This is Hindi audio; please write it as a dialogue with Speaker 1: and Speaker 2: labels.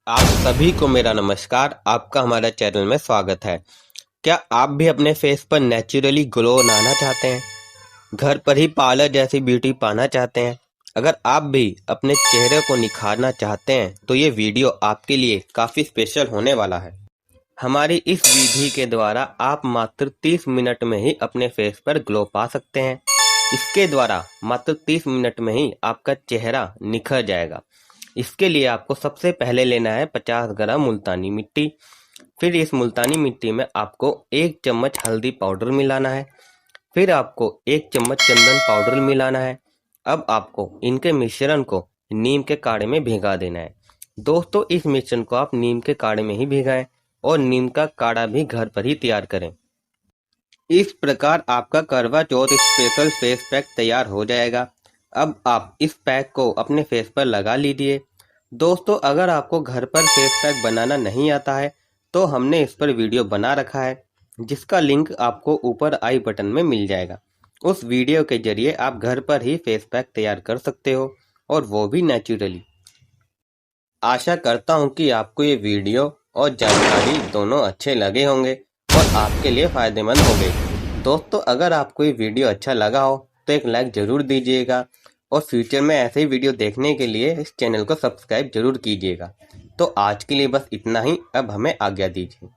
Speaker 1: आप सभी को मेरा नमस्कार। आपका हमारा चैनल में स्वागत है। क्या आप भी अपने फेस पर नेचुरली ग्लो लाना चाहते हैं? घर पर ही पार्लर जैसी ब्यूटी पाना चाहते हैं? अगर आप भी अपने चेहरे को निखारना चाहते हैं तो ये वीडियो आपके लिए काफ़ी स्पेशल होने वाला है। हमारी इस विधि के द्वारा आप मात्र 30 मिनट में ही अपने फेस पर ग्लो पा सकते हैं। इसके द्वारा मात्र 30 मिनट में ही आपका चेहरा निखर जाएगा। इसके लिए आपको सबसे पहले लेना है 50 ग्राम मुल्तानी मिट्टी। फिर इस मुल्तानी मिट्टी में आपको 1 चम्मच हल्दी पाउडर मिलाना है। फिर आपको 1 चम्मच चंदन पाउडर मिलाना है। अब आपको इनके मिश्रण को नीम के काढ़े में भिगा देना है। दोस्तों, इस मिश्रण को आप नीम के काढ़े में ही भिगाएं और नीम का काढ़ा भी घर पर ही तैयार करें। इस प्रकार आपका करवा चौथ स्पेशल फेस पैक तैयार हो जाएगा। अब आप इस पैक को अपने फेस पर लगा लीजिए। दोस्तों, अगर आपको घर पर फेस पैक बनाना नहीं आता है तो हमने इस पर वीडियो बना रखा है, जिसका लिंक आपको ऊपर आई बटन में मिल जाएगा। उस वीडियो के जरिए आप घर पर ही फेस पैक तैयार कर सकते हो, और वो भी नेचुरली। आशा करता हूँ कि आपको ये वीडियो और जानकारी दोनों अच्छे लगे होंगे और आपके लिए फ़ायदेमंद होंगे। दोस्तों, अगर आपको ये वीडियो अच्छा लगा हो तो एक लाइक ज़रूर दीजिएगा, और फ्यूचर में ऐसे ही वीडियो देखने के लिए इस चैनल को सब्सक्राइब ज़रूर कीजिएगा। तो आज के लिए बस इतना ही। अब हमें आज्ञा दीजिए।